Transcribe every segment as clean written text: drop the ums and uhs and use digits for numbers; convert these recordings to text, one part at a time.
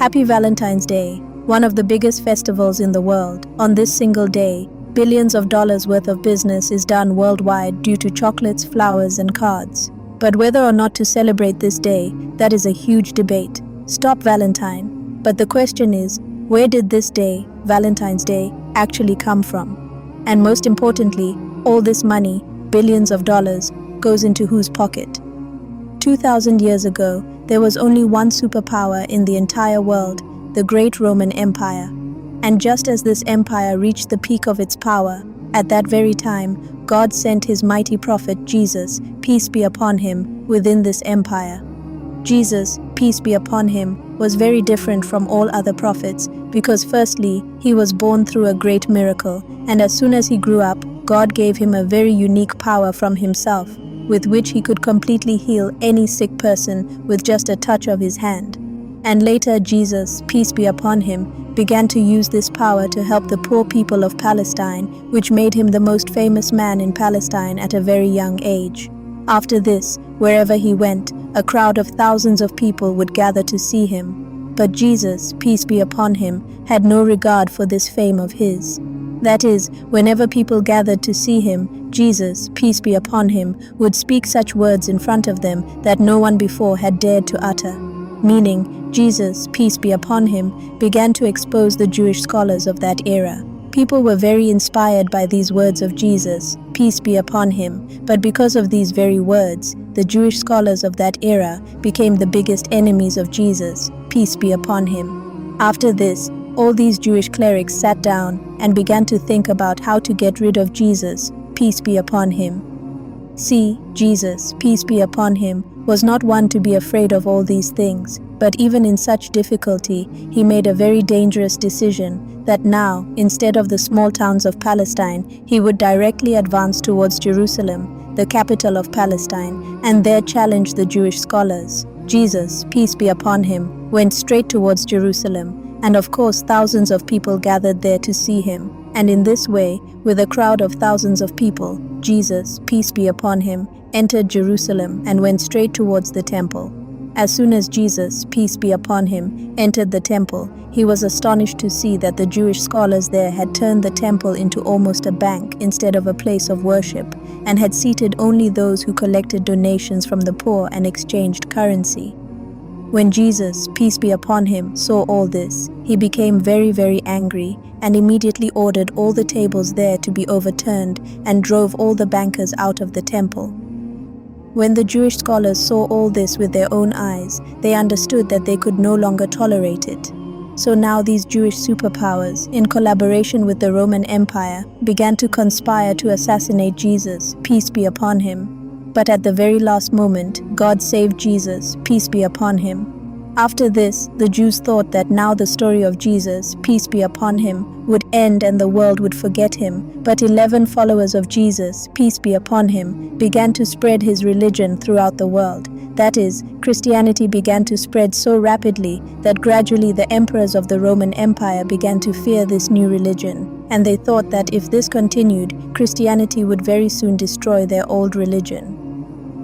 Happy Valentine's Day, one of the biggest festivals in the world. On this single day, billions of dollars worth of business is done worldwide due to chocolates, flowers, and cards. But whether or not to celebrate this day, that is a huge debate. Stop Valentine. But the question is, where did this day, Valentine's Day, actually come from? And most importantly, all this money, billions of dollars, goes into whose pocket? 2,000 years ago, there was only one superpower in the entire world, the great Roman Empire. And just as this empire reached the peak of its power, at that very time, God sent his mighty prophet Jesus, peace be upon him, within this empire. Jesus, peace be upon him, was very different from all other prophets because firstly, he was born through a great miracle, and as soon as he grew up, God gave him a very unique power from himself, with which he could completely heal any sick person with just a touch of his hand. And later Jesus, peace be upon him, began to use this power to help the poor people of Palestine, which made him the most famous man in Palestine at a very young age. After this, wherever he went, a crowd of thousands of people would gather to see him. But Jesus, peace be upon him, had no regard for this fame of his. That is, whenever people gathered to see him, Jesus, peace be upon him, would speak such words in front of them that no one before had dared to utter. Meaning, Jesus, peace be upon him, began to expose the Jewish scholars of that era. People were very inspired by these words of Jesus, peace be upon him, but because of these very words, the Jewish scholars of that era became the biggest enemies of Jesus, peace be upon him. After this, all these Jewish clerics sat down and began to think about how to get rid of Jesus, peace be upon him. See, Jesus, peace be upon him, was not one to be afraid of all these things, but even in such difficulty, he made a very dangerous decision that now, instead of the small towns of Palestine, he would directly advance towards Jerusalem, the capital of Palestine, and there challenge the Jewish scholars. Jesus, peace be upon him, went straight towards Jerusalem, and of course thousands of people gathered there to see him. And in this way, with a crowd of thousands of people, Jesus, peace be upon him, entered Jerusalem and went straight towards the temple. As soon as Jesus, peace be upon him, entered the temple, he was astonished to see that the Jewish scholars there had turned the temple into almost a bank instead of a place of worship, and had seated only those who collected donations from the poor and exchanged currency. When Jesus, peace be upon him, saw all this, he became very, very angry and immediately ordered all the tables there to be overturned and drove all the bankers out of the temple. When the Jewish scholars saw all this with their own eyes, they understood that they could no longer tolerate it. So now these Jewish superpowers, in collaboration with the Roman Empire, began to conspire to assassinate Jesus, peace be upon him. But at the very last moment, God saved Jesus, peace be upon him. After this, the Jews thought that now the story of Jesus, peace be upon him, would end and the world would forget him. But 11 followers of Jesus, peace be upon him, began to spread his religion throughout the world. That is, Christianity began to spread so rapidly that gradually the emperors of the Roman Empire began to fear this new religion. And they thought that if this continued, Christianity would very soon destroy their old religion.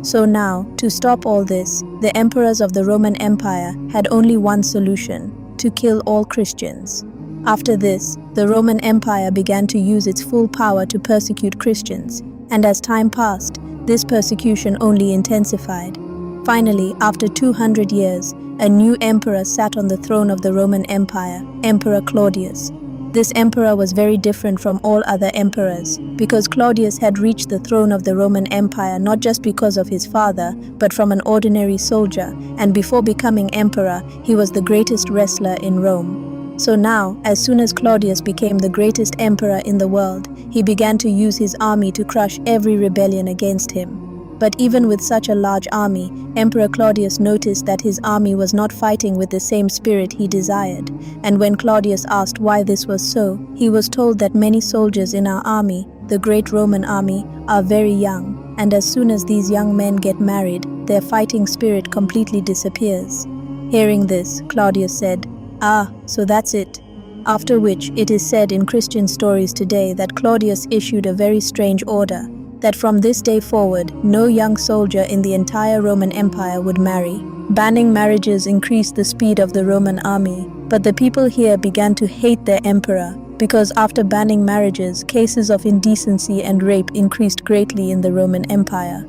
So now, to stop all this, the emperors of the Roman Empire had only one solution: to kill all Christians. After this, the Roman Empire began to use its full power to persecute Christians, and as time passed, this persecution only intensified. Finally, after 200 years, a new emperor sat on the throne of the Roman Empire, Emperor Claudius. This emperor was very different from all other emperors, because Claudius had reached the throne of the Roman Empire not just because of his father, but from an ordinary soldier, and before becoming emperor, he was the greatest wrestler in Rome. So now, as soon as Claudius became the greatest emperor in the world, he began to use his army to crush every rebellion against him. But even with such a large army, Emperor Claudius noticed that his army was not fighting with the same spirit he desired. And when Claudius asked why this was so, he was told that many soldiers in our army, the great Roman army, are very young, and as soon as these young men get married, their fighting spirit completely disappears. Hearing this, Claudius said, "Ah, so that's it." After which, it is said in Christian stories today that Claudius issued a very strange order, that from this day forward, no young soldier in the entire Roman Empire would marry. Banning marriages increased the speed of the Roman army, but the people here began to hate their emperor because after banning marriages, cases of indecency and rape increased greatly in the Roman Empire.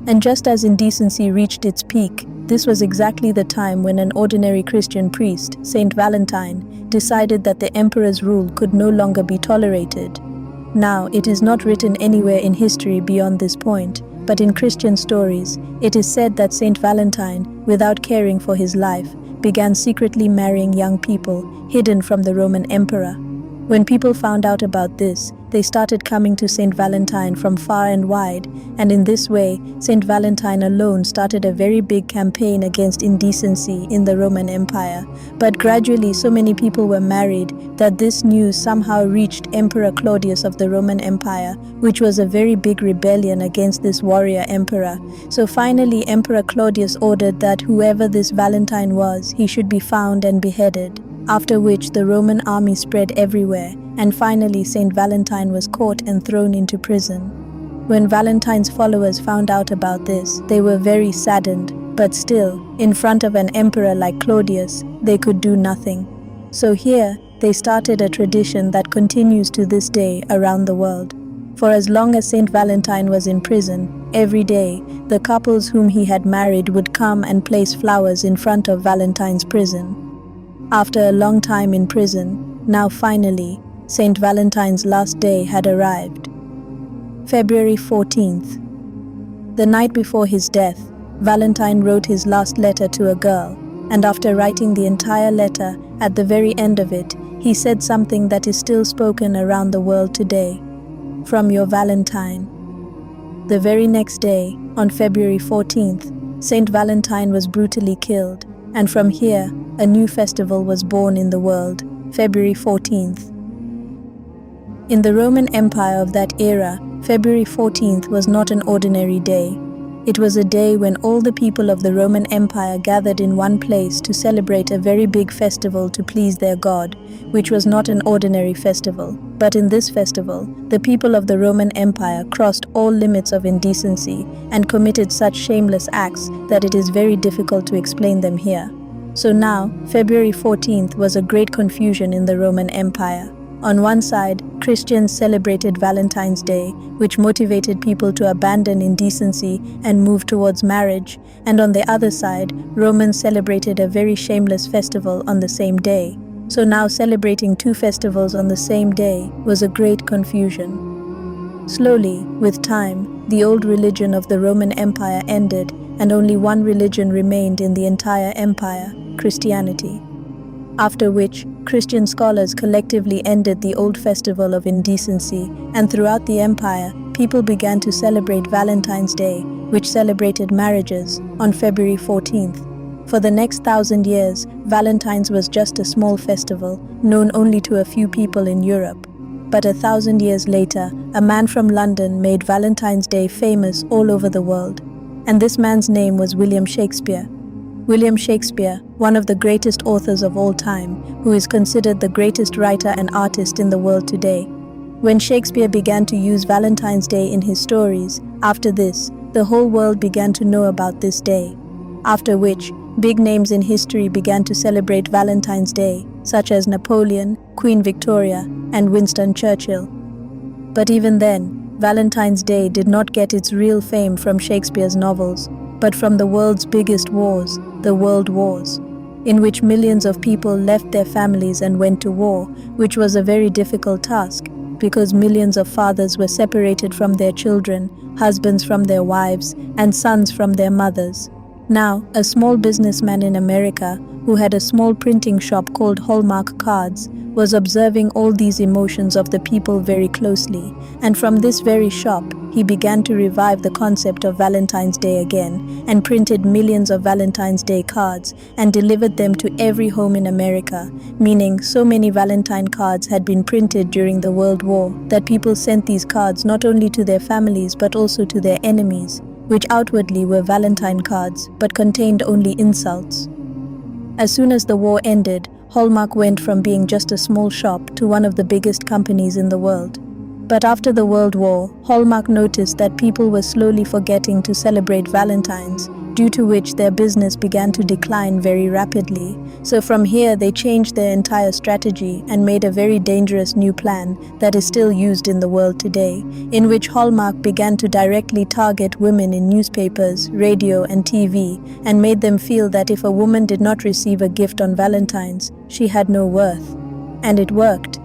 And just as indecency reached its peak, this was exactly the time when an ordinary Christian priest, Saint Valentine, decided that the emperor's rule could no longer be tolerated. Now, it is not written anywhere in history beyond this point, but in Christian stories, it is said that Saint Valentine, without caring for his life, began secretly marrying young people, hidden from the Roman emperor. When people found out about this, they started coming to Saint Valentine from far and wide, and in this way, Saint Valentine alone started a very big campaign against indecency in the Roman Empire. But gradually, so many people were married that this news somehow reached Emperor Claudius of the Roman Empire, which was a very big rebellion against this warrior emperor. So finally, Emperor Claudius ordered that whoever this Valentine was, he should be found and beheaded. After which the Roman army spread everywhere, and finally Saint Valentine was caught and thrown into prison. When Valentine's followers found out about this, they were very saddened, but still, in front of an emperor like Claudius, they could do nothing. So here, they started a tradition that continues to this day around the world. For as long as Saint Valentine was in prison, every day, the couples whom he had married would come and place flowers in front of Valentine's prison. After a long time in prison, now finally, Saint Valentine's last day had arrived. February 14th. The night before his death, Valentine wrote his last letter to a girl, and after writing the entire letter, at the very end of it, he said something that is still spoken around the world today. From your Valentine. The very next day, on February 14th, Saint Valentine was brutally killed, and from here, a new festival was born in the world, February 14th. In the Roman Empire of that era, February 14th was not an ordinary day. It was a day when all the people of the Roman Empire gathered in one place to celebrate a very big festival to please their god, which was not an ordinary festival. But in this festival, the people of the Roman Empire crossed all limits of indecency and committed such shameless acts that it is very difficult to explain them here. So now, February 14th was a great confusion in the Roman Empire. On one side, Christians celebrated Valentine's Day, which motivated people to abandon indecency and move towards marriage, and on the other side, Romans celebrated a very shameless festival on the same day. So now celebrating two festivals on the same day was a great confusion. Slowly, with time, the old religion of the Roman Empire ended, and only one religion remained in the entire empire, Christianity. After which, Christian scholars collectively ended the old festival of indecency, and throughout the empire, people began to celebrate Valentine's Day, which celebrated marriages, on February 14th. For the next 1,000 years, Valentine's was just a small festival, known only to a few people in Europe. But 1,000 years later, a man from London made Valentine's Day famous all over the world. And this man's name was William Shakespeare. William Shakespeare, one of the greatest authors of all time, who is considered the greatest writer and artist in the world today. When Shakespeare began to use Valentine's Day in his stories, after this, the whole world began to know about this day. After which, big names in history began to celebrate Valentine's Day, such as Napoleon, Queen Victoria, and Winston Churchill. But even then, Valentine's Day did not get its real fame from Shakespeare's novels, but from the world's biggest wars, the World Wars, in which millions of people left their families and went to war, which was a very difficult task, because millions of fathers were separated from their children, husbands from their wives, and sons from their mothers. Now, a small businessman in America, who had a small printing shop called Hallmark Cards, was observing all these emotions of the people very closely, and from this very shop, he began to revive the concept of Valentine's Day again, and printed millions of Valentine's Day cards, and delivered them to every home in America, meaning so many Valentine cards had been printed during the World War, that people sent these cards not only to their families but also to their enemies, which outwardly were Valentine cards, but contained only insults. As soon as the war ended, Hallmark went from being just a small shop to one of the biggest companies in the world. But after the World War, Hallmark noticed that people were slowly forgetting to celebrate Valentines, due to which their business began to decline very rapidly. So from here, they changed their entire strategy and made a very dangerous new plan that is still used in the world today, in which Hallmark began to directly target women in newspapers, radio, and TV, and made them feel that if a woman did not receive a gift on Valentine's, she had no worth. And it worked.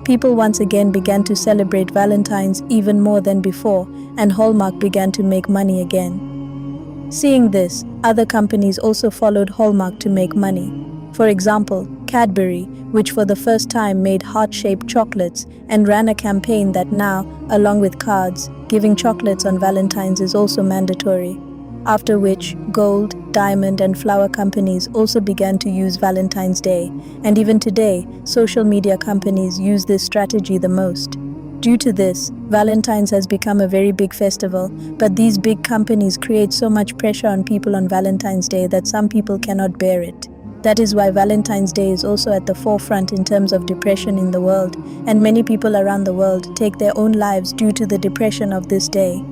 People once again began to celebrate Valentine's even more than before, and Hallmark began to make money again. Seeing this, other companies also followed Hallmark to make money. For example, Cadbury, which for the first time made heart-shaped chocolates and ran a campaign that now, along with cards, giving chocolates on Valentine's is also mandatory. After which, gold, diamond, and flower companies also began to use Valentine's Day, and even today, social media companies use this strategy the most. Due to this, Valentine's has become a very big festival, but these big companies create so much pressure on people on Valentine's Day that some people cannot bear it. That is why Valentine's Day is also at the forefront in terms of depression in the world, and many people around the world take their own lives due to the depression of this day.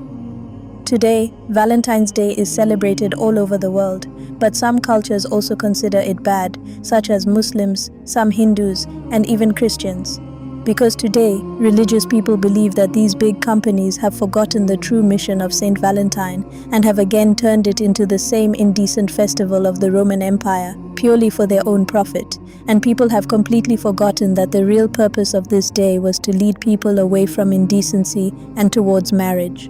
Today, Valentine's Day is celebrated all over the world, but some cultures also consider it bad, such as Muslims, some Hindus, and even Christians. Because today, religious people believe that these big companies have forgotten the true mission of Saint Valentine and have again turned it into the same indecent festival of the Roman Empire, purely for their own profit. And people have completely forgotten that the real purpose of this day was to lead people away from indecency and towards marriage.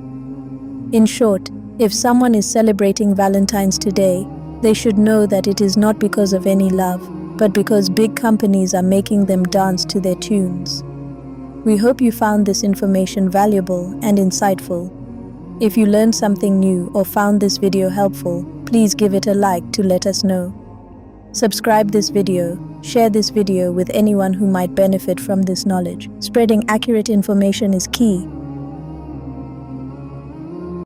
In short, if someone is celebrating Valentine's today, they should know that it is not because of any love, but because big companies are making them dance to their tunes. We hope you found this information valuable and insightful. If you learned something new or found this video helpful, please give it a like to let us know. Subscribe this video, share this video with anyone who might benefit from this knowledge. Spreading accurate information is key,